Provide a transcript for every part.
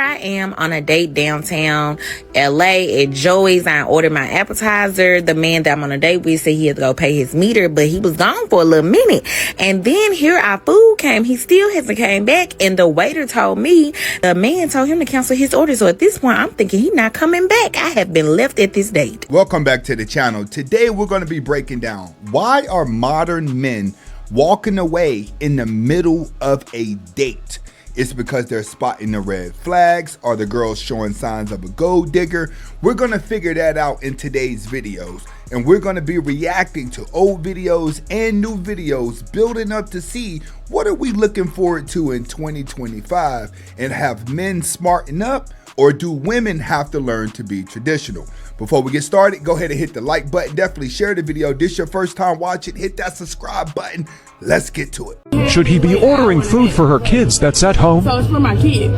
I am on a date downtown LA at Joey's. I ordered my appetizer. The man that I'm on a date with said he had to go pay his meter, but he was gone for a little minute. And then here our food came. He still hasn't came back. And the waiter told me the man told him to cancel his order. So at this point, I'm thinking he's not coming back. I have been left at this date. Welcome back to the channel. Today we're going to be breaking down why are modern men walking away in the middle of a date. It's because they're spotting the red flags or the girl's showing signs of a gold digger. We're going to figure that out in today's videos. And we're going to be reacting to old videos and new videos, building up to see what are we looking forward to in 2025, and have men smarten up, or do women have to learn to be traditional? Before we get started, go ahead and hit the like button. Definitely share the video. This is your first time watching. Hit that subscribe button. Let's get to it. Should he be ordering food for her kids that's at home? So it's for my kids.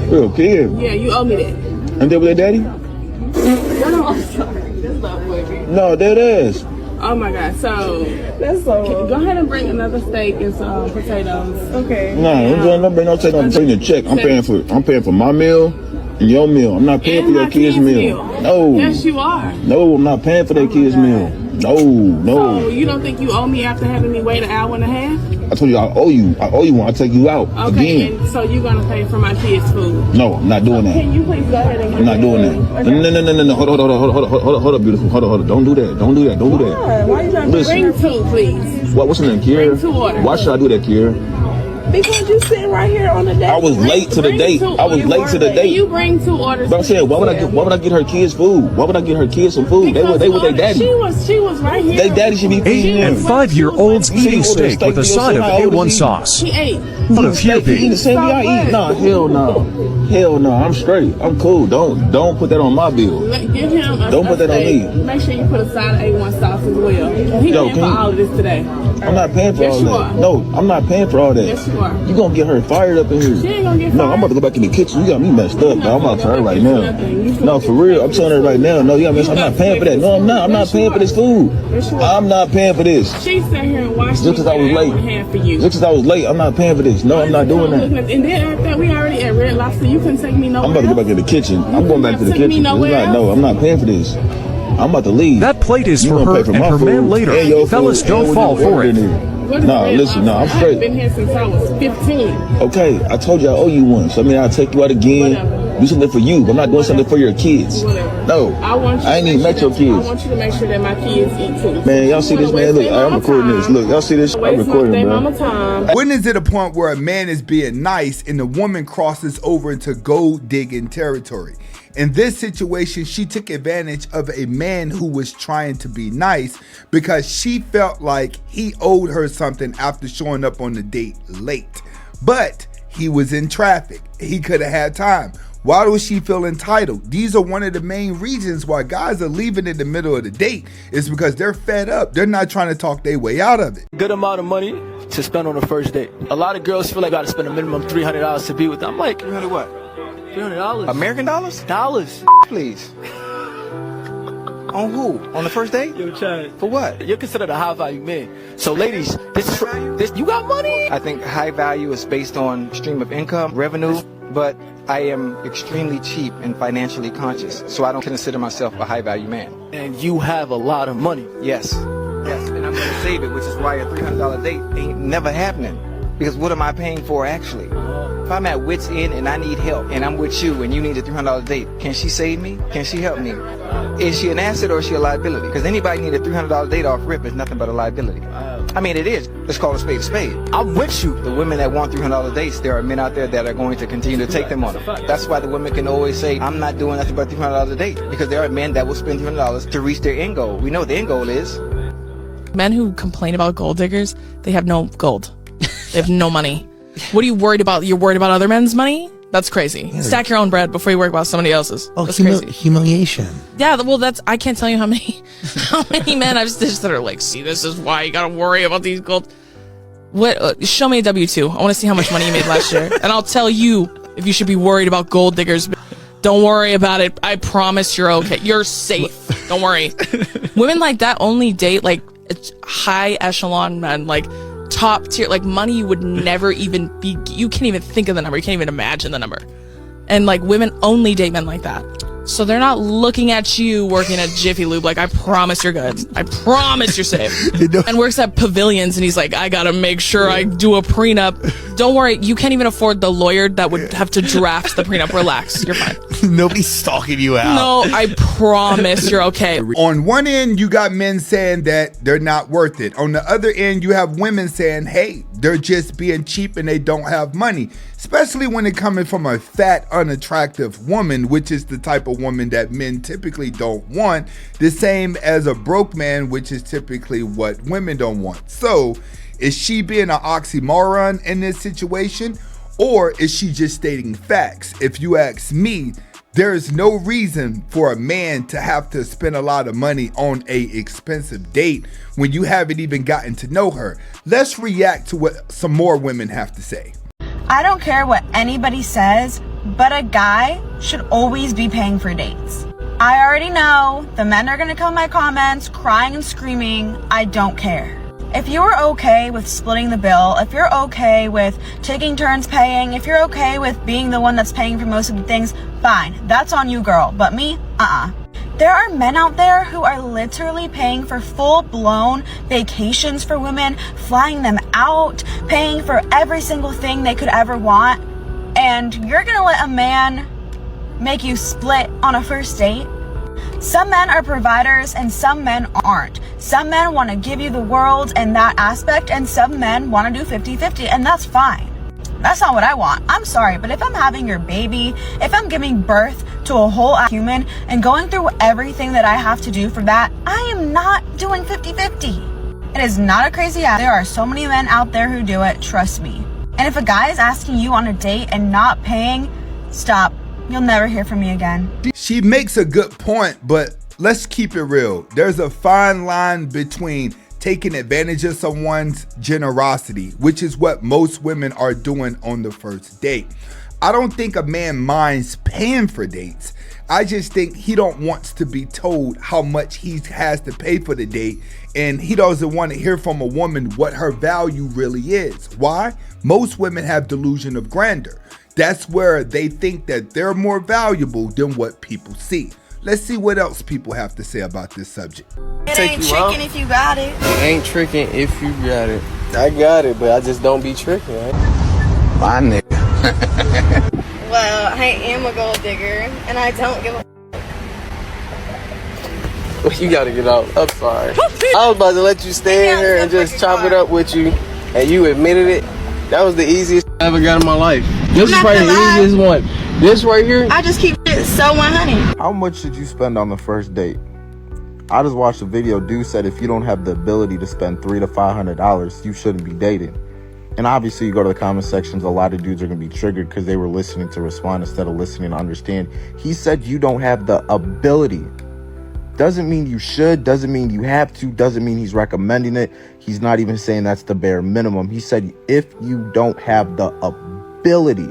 For your kid? Yeah, you owe me that. And they with their daddy? No, I'm sorry. That's not baby. No, that is. Oh my God. So that's so. Go ahead and bring another steak and some potatoes. Okay. No, I'm bring no take on the check. I'm paying for my meal and your meal. I'm not paying for your kids' meal. No. Yes, you are. No, I'm not paying for their kids' meal. No. So you don't think you owe me after having me wait an hour and a half? I told you I owe you one. I'll take you out Okay, again. and so you're gonna pay for my kids' food? No, I'm not doing that. Can you please go ahead and I'm not doing that. Okay. No. Hold up, beautiful. Hold up. Don't do that. Don't do that. Why you trying to bring two, please? What's the name, Kiera? Bring 2 orders. Why should I do that, Kiera? Because you sitting right here on the date. I was late to the date. You bring 2 orders. But I'm saying, why would I get her kids food? Why would I get her kids some food? They with their daddy. She was right here. Their daddy should be feeding 8 and 5-year-olds eating steak with a side of A1 sauce. She ate. What a few Eating the same way I eat? Nah, hell no. I'm straight. I'm cool. Don't put that on my bill. Give him a Don't put that on me. Make sure you put a side of A1 sauce as well. He paying for all of this today. I'm not paying for all that. No, I'm not paying for all that. Yes, you are. You gonna get her fired up in here. She ain't gonna get fired. No, I'm about to go back in the kitchen. You got me messed up, bro. I'm about to tell her right now. No, for real. I'm telling her right now. No, you got me messed up. I'm not paying for that. No, I'm not. I'm not paying for this food. I'm not paying for this. She sat here and watched just because I was late. Just because I was late, I'm not paying for this. No, I'm not doing that. And then after we already at Red Lobster, you couldn't take me nowhere. I'm about to go back in the kitchen. I'm going back to the kitchen. No, I'm not paying for this. I'm about to leave. That plate is for her and her man later. Fellas, don't fall for it. No, listen, I'm straight. I've been here since I was 15. Okay, I told you I owe you one. So I mean, I'll take you out again. Whatever. Do something for you, but I'm not doing something for your kids. Whatever. No, I ain't even met your kids. I want you to make sure that my kids eat too. Man, y'all see this, man? Look, I'm recording this. Look, y'all see this? I'm recording, bro. When is it a point where a man is being nice and the woman crosses over into gold digging territory? In this situation, she took advantage of a man who was trying to be nice because she felt like he owed her something after showing up on the date late. But he was in traffic. He could have had time. Why does she feel entitled? These are one of the main reasons why guys are leaving in the middle of the date, is because they're fed up. They're not trying to talk their way out of it. Good amount of money to spend on the first date. A lot of girls feel like I gotta spend a minimum $300 to be with them. I'm like, 300 what? $300. American dollars? Dollars. Please. On who? On the first date? Yo, Chad. For what? You're considered a high value man. So ladies, this is for this. You got money? I think high value is based on stream of income, revenue, but I am extremely cheap and financially conscious, so I don't consider myself a high value man. And you have a lot of money. Yes, and I'm gonna save it, which is why a $300 date ain't never happening. Because what am I paying for actually? If I'm at wit's end and I need help, and I'm with you and you need a $300 date, can she save me? Can she help me? Is she an asset or is she a liability? Because anybody need a $300 date off rip is nothing but a liability. I mean, it is. Let's call a spade a spade. I'm with you. The women that want $300 dates, there are men out there that are going to continue to take them on it. That's why the women can always say, I'm not doing nothing but $300 a date. Because there are men that will spend $300 to reach their end goal. We know what the end goal is. Men who complain about gold diggers, they have no gold. They have no money. What are you worried about? You're worried about other men's money? That's crazy. Yeah, stack your own bread before you worry about somebody else's. Oh, that's crazy. Humiliation. Yeah, well, I can't tell you how many men I've stitched that are like, see, this is why you gotta worry about these gold. What? Show me a W-2. I want to see how much money you made last year, and I'll tell you if you should be worried about gold diggers. Don't worry about it. I promise you're okay. You're safe. Don't worry. Women like that only date like high echelon men, like top tier, like money you would never even be. You can't even think of the number. You can't even imagine the number. And like women only date men like that. So they're not looking at you working at Jiffy Lube like, I promise you're good. I promise you're safe. And works at Pavilions and he's like, I gotta make sure I do a prenup. Don't worry, you can't even afford the lawyer that would have to draft the prenup. Relax, you're fine. Nobody's stalking you out. No, I promise you're okay. On one end, you got men saying that they're not worth it. On the other end, you have women saying, hey, they're just being cheap and they don't have money. Especially when it's coming from a fat, unattractive woman, which is the type of woman that men typically don't want. The same as a broke man, which is typically what women don't want. So, is she being an oxymoron in this situation? Or is she just stating facts? If you ask me, there is no reason for a man to have to spend a lot of money on a expensive date when you haven't even gotten to know her. Let's react to what some more women have to say. I don't care what anybody says, but a guy should always be paying for dates. I already know the men are gonna come in my comments crying and screaming. I don't care. If you're okay with splitting the bill, if you're okay with taking turns paying, if you're okay with being the one that's paying for most of the things, fine. That's on you, girl. But me, There are men out there who are literally paying for full-blown vacations for women, flying them out, paying for every single thing they could ever want. And you're gonna let a man make you split on a first date? Some men are providers and some men aren't. Some men want to give you the world in that aspect and some men want to do 50-50, and that's fine. That's not what I want. I'm sorry, but if I'm having your baby, if I'm giving birth to a whole human and going through everything that I have to do for that, I am not doing 50-50. It is not a crazy act. There are so many men out there who do it, trust me. And if a guy is asking you on a date and not paying, stop. You'll never hear from me again. She makes a good point, but let's keep it real. There's a fine line between taking advantage of someone's generosity, which is what most women are doing on the first date. I don't think a man minds paying for dates. I just think he don't want to be told how much he has to pay for the date, and he doesn't want to hear from a woman what her value really is. Why? Most women have delusion of grandeur. That's where they think that they're more valuable than what people see. Let's see what else people have to say about this subject. It ain't tricking if you got it. It ain't tricking if you got it. I got it, but I just don't be tricking, right? My nigga. Well, I am a gold digger, and I don't give a You gotta get out. I'm sorry. I was about to let you stay in here and just chop it up with you, and you admitted it. That was the easiest I ever got in my life. This is probably the easiest one. This right here. I just keep it so 100. How much should you spend on the first date? I just watched a video. Dude said if you don't have the ability to spend $300 to $500, you shouldn't be dating. And obviously, you go to the comment sections, a lot of dudes are going to be triggered because they were listening to respond instead of listening to understand. He said you don't have the ability. Doesn't mean you should, doesn't mean you have to, doesn't mean he's recommending it. He's not even saying that's the bare minimum. He said if you don't have the ability,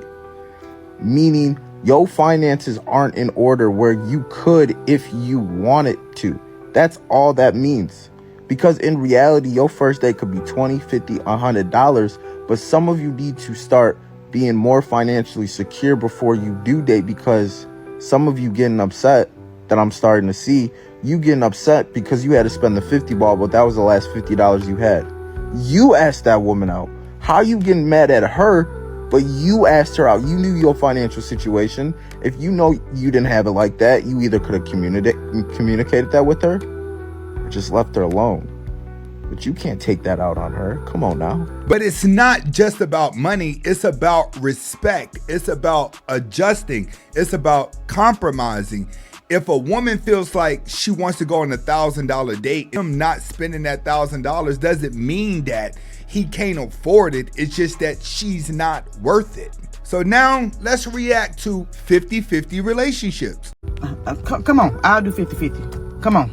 meaning your finances aren't in order where you could if you wanted to. That's all that means. Because in reality, your first date could be $20, $50, $100, but some of you need to start being more financially secure before you do date, because some of you getting upset that I'm starting to see, you getting upset because you had to spend the 50 ball, but that was the last $50 you had. You asked that woman out. How you getting mad at her, but you asked her out? You knew your financial situation. If you know you didn't have it like that, you either could have communicated that with her or just left her alone. But you can't take that out on her. Come on now. But it's not just about money. It's about respect. It's about adjusting. It's about compromising. If a woman feels like she wants to go on a $1,000 date, him not spending that $1,000 doesn't mean that he can't afford it. It's just that she's not worth it. So now let's react to 50-50 relationships. Come on, I'll do 50-50. Come on.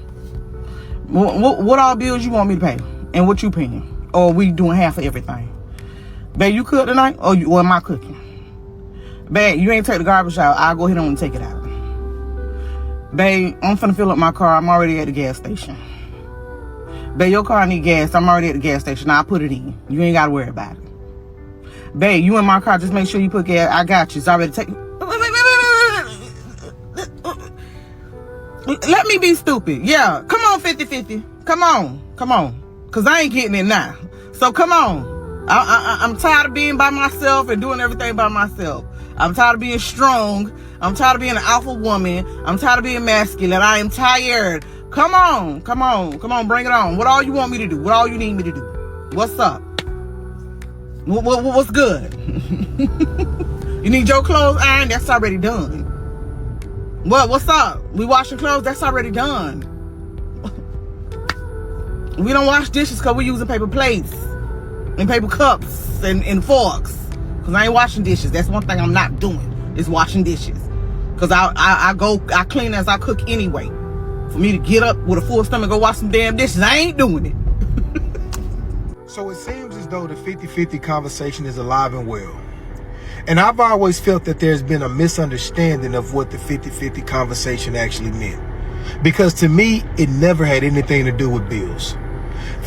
What all bills you want me to pay? And what you paying? Or we doing half of everything? Babe, you cook tonight? Or am I cooking? Babe, you ain't take the garbage out. I'll go ahead and take it out. Babe, I'm finna fill up my car. I'm already at the gas station. Babe, your car need gas. I'm already at the gas station. I'll put it in. You ain't gotta worry about it. Babe, you in my car. Just make sure you put gas. I got you. It's already taken. Let me be stupid. Yeah, come on, 50-50. Come on. Cause I ain't getting it now. So come on. I'm tired of being by myself and doing everything by myself. I'm tired of being strong. I'm tired of being an alpha woman. I'm tired of being masculine. I am tired. Come on, bring it on. What all you want me to do? What all you need me to do? What's up? What's good? You need your clothes ironed? That's already done. What's up? We washing clothes? That's already done. We don't wash dishes because we're using paper plates and paper cups and forks. Because I ain't washing dishes. That's one thing I'm not doing, is washing dishes. Because I clean as I cook anyway. For me to get up with a full stomach and go wash some damn dishes, I ain't doing it. So it seems as though the 50-50 conversation is alive and well. And I've always felt that there's been a misunderstanding of what the 50-50 conversation actually meant. Because to me, it never had anything to do with bills.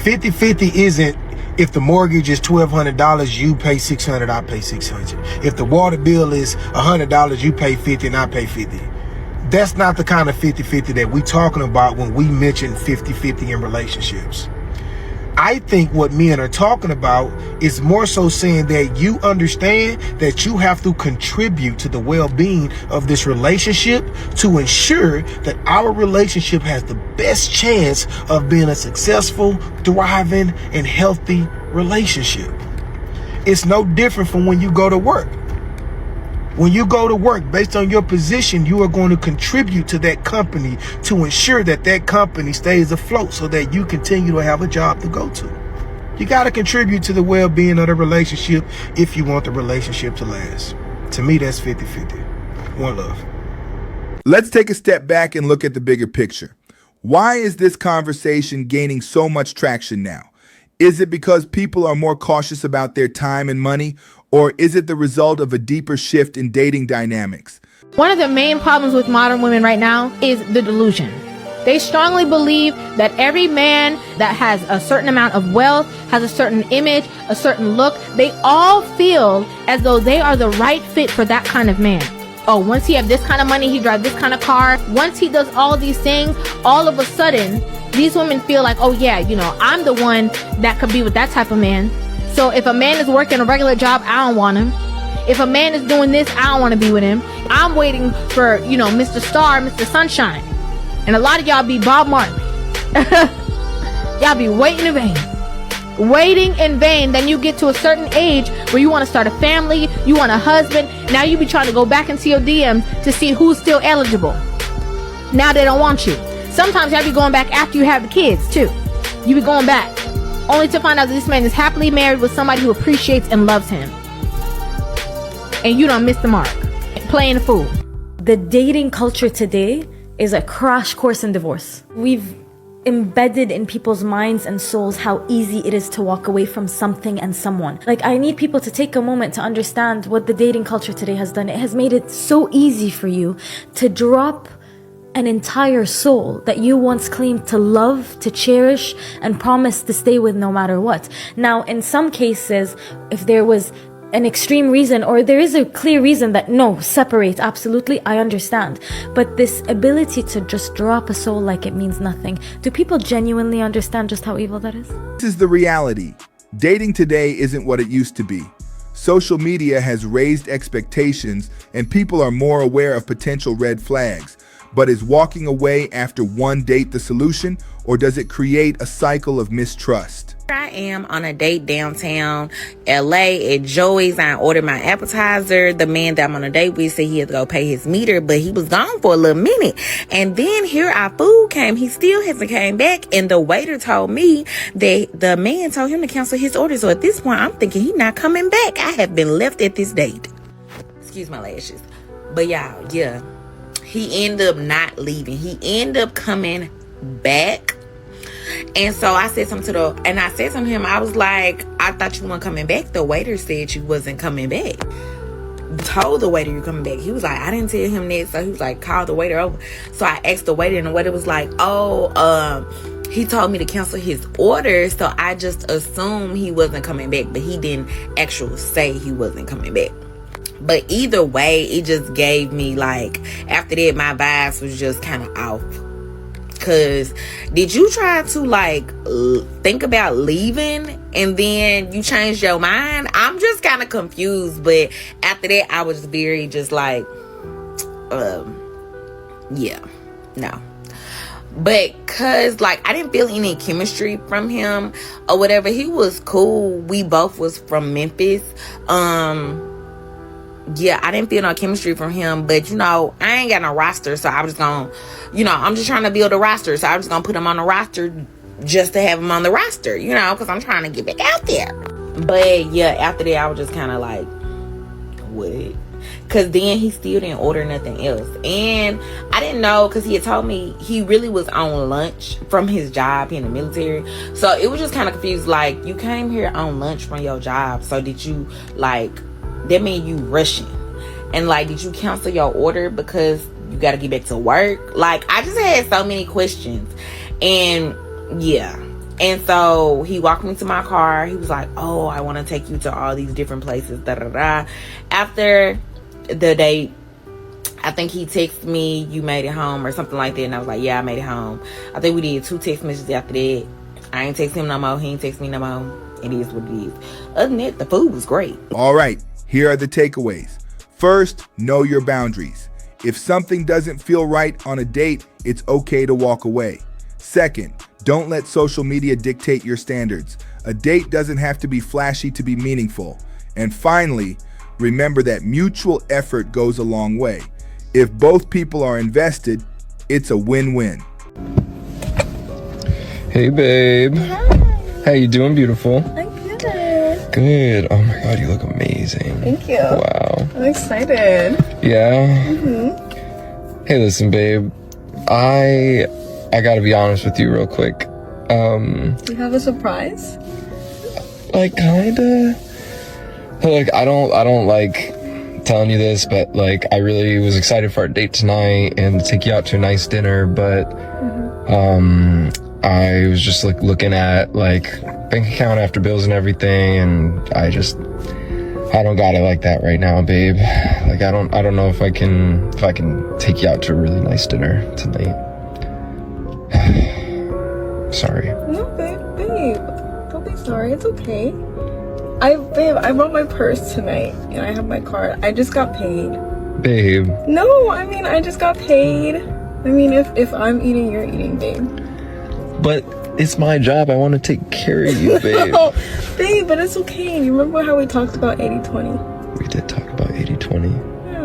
50-50 isn't, if the mortgage is $1,200, you pay $600, I pay $600. If the water bill is $100, you pay $50 and I pay $50. That's not the kind of 50-50 that we talking about when we mention 50-50 in relationships. I think what men are talking about is more so saying that you understand that you have to contribute to the well-being of this relationship to ensure that our relationship has the best chance of being a successful, thriving, and healthy relationship. It's no different from when you go to work. When you go to work, based on your position, you are going to contribute to that company to ensure that that company stays afloat so that you continue to have a job to go to. You got to contribute to the well-being of the relationship if you want the relationship to last. To me, that's 50-50. One love. Let's take a step back and look at the bigger picture. Why is this conversation gaining so much traction now? Is it because people are more cautious about their time and money? Or is it the result of a deeper shift in dating dynamics? One of the main problems with modern women right now is the delusion. They strongly believe that every man that has a certain amount of wealth, has a certain image, a certain look, they all feel as though they are the right fit for that kind of man. Oh, once he have this kind of money, he drive this kind of car. Once he does all these things, all of a sudden, these women feel like, oh yeah, I'm the one that could be with that type of man. So if a man is working a regular job, I don't want him. If a man is doing this, I don't want to be with him. I'm waiting for, Mr. Star, Mr. Sunshine. And a lot of y'all be Bob Marley. Y'all be waiting in vain. Waiting in vain. Then you get to a certain age where you want to start a family, you want a husband. Now you be trying to go back into your DMs to see who's still eligible. Now they don't want you. Sometimes y'all be going back after you have the kids too. You be going back only to find out that this man is happily married with somebody who appreciates and loves him. And you don't miss the mark. Playing the fool. The dating culture today is a crash course in divorce. We've embedded in people's minds and souls how easy it is to walk away from something and someone. I need people to take a moment to understand what the dating culture today has done. It has made it so easy for you to drop an entire soul that you once claimed to love, to cherish, and promised to stay with no matter what. Now, in some cases, if there was an extreme reason, or there is a clear reason that no, separate, absolutely, I understand. But this ability to just drop a soul like it means nothing, do people genuinely understand just how evil that is? This is the reality. Dating today isn't what it used to be. Social media has raised expectations and people are more aware of potential red flags. But is walking away after one date the solution, or does it create a cycle of mistrust? I am on a date downtown LA at Joey's. I ordered my appetizer. The man that I'm on a date with said he had to go pay his meter, but he was gone for a little minute. And then here our food came. He still hasn't came back. And the waiter told me that the man told him to cancel his order. So at this point, I'm thinking he's not coming back. I have been left at this date. Excuse my lashes. But y'all, yeah. He ended up not leaving. He ended up coming back. And so I said something to him, I was like, I thought you weren't coming back. The waiter said you wasn't coming back. Told the waiter you're coming back. He was like, I didn't tell him that. So he was like, call the waiter over. So I asked the waiter, and the waiter was like, he told me to cancel his order. So I just assumed he wasn't coming back, but he didn't actually say he wasn't coming back. But either way, it just gave me after that, my vibes was just kind of off Cause did you try to like think about leaving and then you changed your mind? I'm just kind of confused. But after that, I was very just like, yeah, no. But cause like I didn't feel any chemistry from him or whatever. He was cool. We both was from Memphis. Yeah, I didn't feel no chemistry from him, but you know, I ain't got no roster, so I was just gonna, you know, I'm just trying to build a roster, so I'm just gonna put him on the roster just to have him on the roster, you know, because I'm trying to get back out there. But yeah, after that, I was just kind of like, what? Because then he still didn't order nothing else. And I didn't know, because he had told me he really was on lunch from his job in the military. So it was just kind of confused, like, you came here on lunch from your job, so did you, like, that mean you rushing? And like, did you cancel your order because you got to get back to work? Like, I just had so many questions. And yeah. And so he walked me to my car. He was like, oh, I want to take you to all these different places. Da, da, da. After the date, I think he texted me, you made it home or something like that. And I was like, yeah, I made it home. I think we did 2 text messages after that. I ain't text him no more. He ain't text me no more. It is what it is. Other than that, the food was great. All right. Here are the takeaways. First, know your boundaries. If something doesn't feel right on a date, it's okay to walk away. Second, don't let social media dictate your standards. A date doesn't have to be flashy to be meaningful. And finally, remember that mutual effort goes a long way. If both people are invested, it's a win-win. Hey, babe. Hi. How you doing, beautiful? I'm good. Good. Oh my God, you look amazing. Thank you. Wow. I'm excited. Yeah? Mm-hmm. Hey, listen, babe. I gotta be honest with you real quick. Do you have a surprise? Like, kinda. Like, I don't like telling you this, but like, I really was excited for our date tonight and to take you out to a nice dinner, but I was just like looking at like bank account after bills and everything, and I don't got it like that right now, babe. Like, I don't know if I can take you out to a really nice dinner tonight. Sorry. No, babe. Don't be sorry. It's okay. I brought my purse tonight and I have my card. I just got paid. Babe. No, I mean, I just got paid. I mean, if I'm eating, you're eating, babe. But it's my job. I want to take care of you, babe. No, babe, but it's okay. You remember how we talked about 80-20? We did talk about 80-20. Yeah,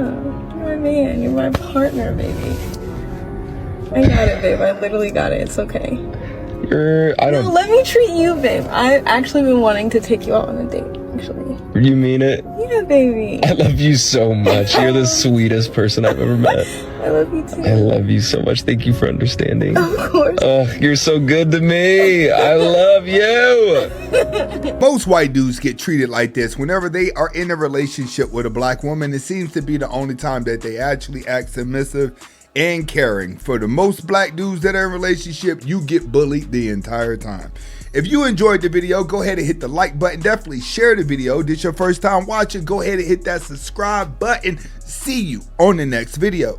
you're my man. You're my partner, baby. I got it, babe. I literally got it. It's okay. No, let me treat you, babe. I've actually been wanting to take you out on a date, actually. You mean it? Yeah, baby. I love you so much. You're the sweetest person I've ever met. I love you too. I love you so much. Thank you for understanding. Of course. You're so good to me. I love you. Most white dudes get treated like this whenever they are in a relationship with a black woman. It seems to be the only time that they actually act submissive and caring. For the most black dudes that are in a relationship, you get bullied the entire time. If you enjoyed the video, go ahead and hit the like button. Definitely share the video. This is your first time watching, go ahead and hit that subscribe button. See you on the next video.